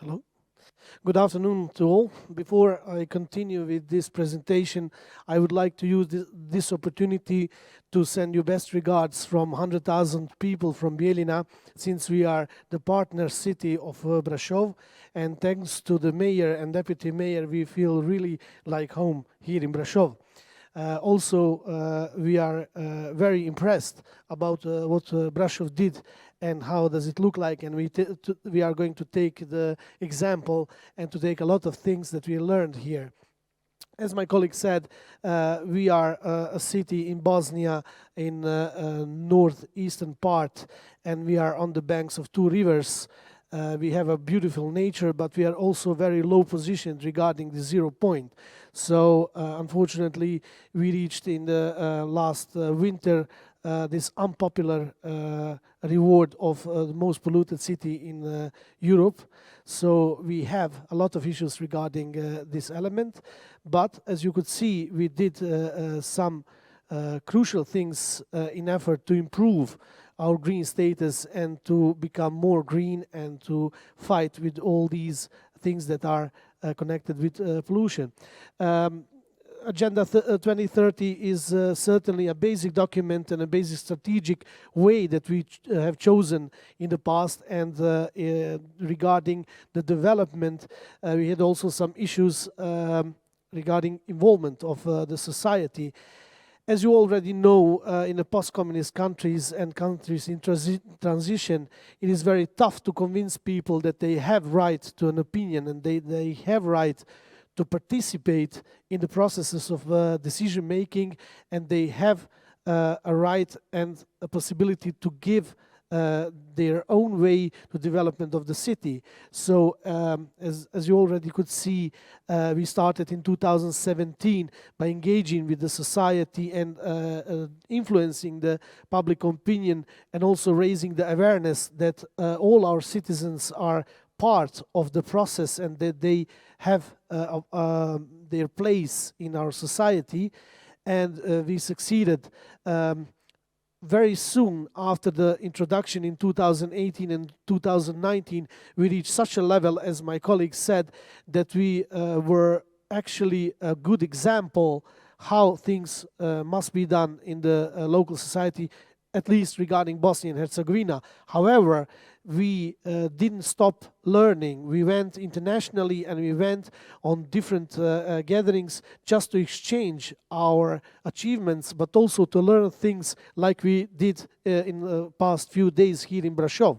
Hello. Good afternoon to all. Before I continue with this presentation, I would like to use this opportunity to send you best regards from 100,000 people from Bijeljina, since we are the partner city of Brașov, and thanks to the mayor and deputy mayor, we feel really like home here in Brașov. We are very impressed about what Brașov did and how does it look like, and we are going to take the example and to take a lot of things that we learned here. As my colleague said, we are a city in Bosnia in northeastern part, and we are on the banks of two rivers. We have a beautiful nature, but we are also very low positioned regarding the 0 point. So unfortunately, we reached in the last winter this unpopular reward of the most polluted city in Europe. So we have a lot of issues regarding this element. But as you could see, we did some crucial things in effort to improve our green status and to become more green and to fight with all these things that are connected with pollution. Agenda 2030 is certainly a basic document and a basic strategic way that we have chosen in the past, and regarding the development, we had also some issues regarding involvement of the society. As you already know, in the post-communist countries and countries in transition, it is very tough to convince people that they have right to an opinion and they have right to participate in the processes of decision making, and they have a right and a possibility to give their own way to development of the city. So as you already could see, we started in 2017 by engaging with the society and influencing the public opinion, and also raising the awareness that all our citizens are part of the process and that they have their place in our society. And we succeeded. Very soon after the introduction in 2018 and 2019, we reached such a level, as my colleague said, that we were actually a good example how things must be done in the local society, at least regarding Bosnia and Herzegovina. However, we didn't stop learning. We went internationally and we went on different gatherings just to exchange our achievements, but also to learn things like we did in the past few days here in Brașov.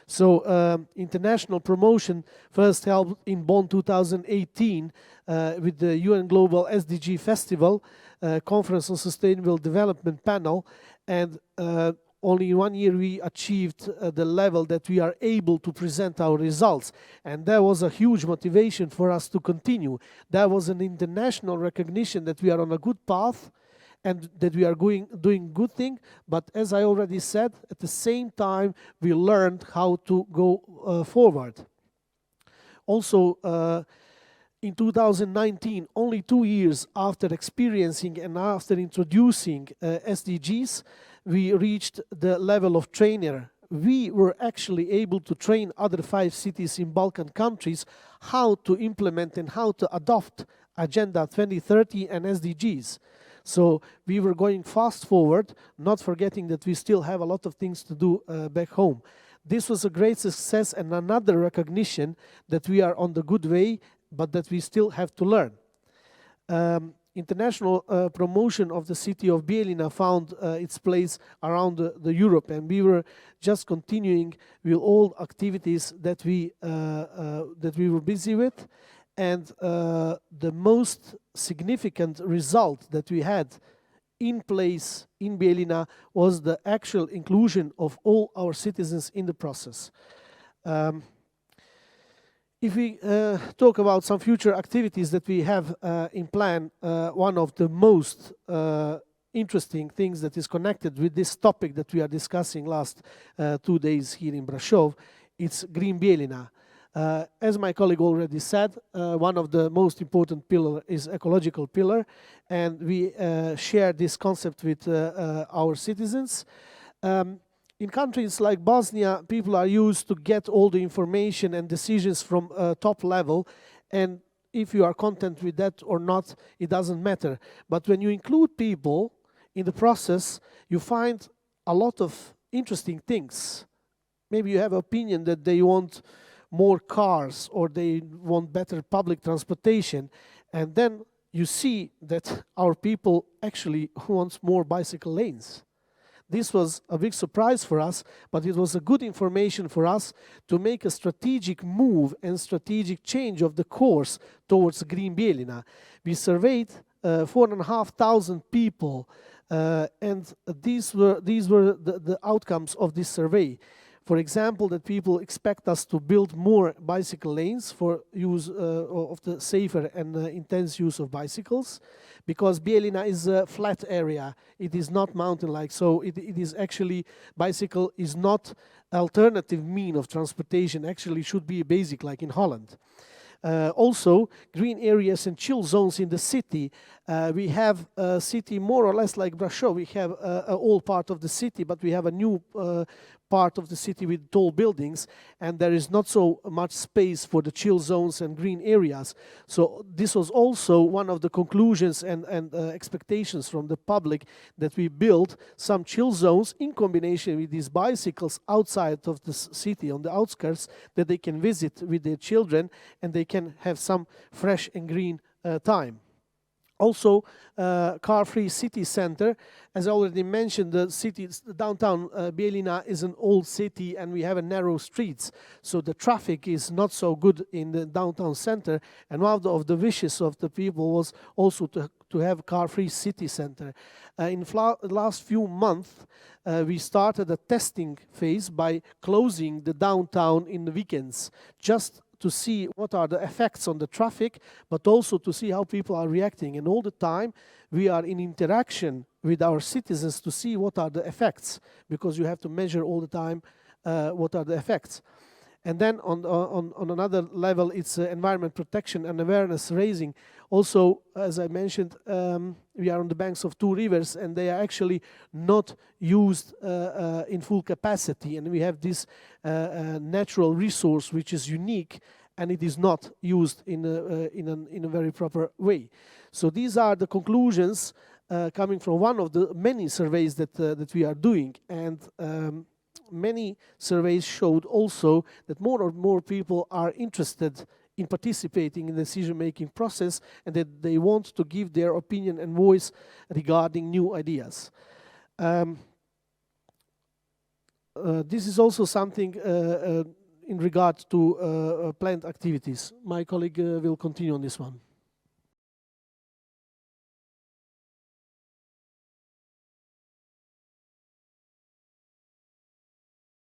So international promotion first held in Bonn 2018 with the UN Global SDG Festival, Conference on Sustainable Development panel, and only in 1 year we achieved the level that we are able to present our results, and that was a huge motivation for us to continue. That was an international recognition that we are on a good path and that we are doing good thing. But as I already said, at the same time we learned how to go forward. Also in 2019, only 2 years after experiencing and after introducing SDGs, we reached the level of trainer. We were actually able to train other 5 cities in Balkan countries how to implement and how to adopt Agenda 2030 and SDGs. So we were going fast forward, not forgetting that we still have a lot of things to do back home. This was a great success and another recognition that we are on the good way, but that we still have to learn. International promotion of the city of Bijeljina found its place around the Europe, and we were just continuing with all activities that we were busy with. And the most significant result that we had in place in Bijeljina was the actual inclusion of all our citizens in the process. If we talk about some future activities that we have in plan, one of the most interesting things that is connected with this topic that we are discussing last 2 days here in Brașov, it's Green Bijeljina. As my colleague already said, one of the most important pillar is ecological pillar, and we share this concept with our citizens. in countries like Bosnia, people are used to get all the information and decisions from top level, and if you are content with that or not, it doesn't matter. But when you include people in the process, you find a lot of interesting things. Maybe you have an opinion that they want more cars or they want better public transportation, and then you see that our people actually wants more bicycle lanes. This was a big surprise for us, but it was a good information for us to make a strategic move and strategic change of the course towards Green Bijeljina. We surveyed 4,500 people, and these were the outcomes of this survey. For example, that people expect us to build more bicycle lanes for use of the safer and intense use of bicycles, because Bijeljina is a flat area. It is not mountain-like, so it is actually, bicycle is not alternative mean of transportation, actually should be basic like in Holland. Also, green areas and chill zones in the city. We have a city more or less like Brașov. We have an old part of the city, but we have a new part of the city with tall buildings, and there is not so much space for the chill zones and green areas. So this was also one of the conclusions and expectations from the public, that we build some chill zones in combination with these bicycles outside of the city, on the outskirts, that they can visit with their children and they can have some fresh and green time. Also, car-free city center. As I already mentioned, the downtown Bijeljina is an old city, and we have narrow streets, so the traffic is not so good in the downtown center. And one of the wishes of the people was also to have car-free city center. In the last few months, we started a testing phase by closing the downtown in the weekends, just to see what are the effects on the traffic, but also to see how people are reacting. And all the time, we are in interaction with our citizens to see what are the effects, because you have to measure all the time what are the effects. And then on another level, it's environment protection and awareness raising. Also, as I mentioned, we are on the banks of two rivers, and they are actually not used in full capacity. And we have this natural resource which is unique, and it is not used in a very proper way. So these are the conclusions coming from one of the many surveys that we are doing. And many surveys showed also that more and more people are interested in participating in the decision-making process, and that they want to give their opinion and voice regarding new ideas. This is also something in regard to planned activities. My colleague will continue on this one.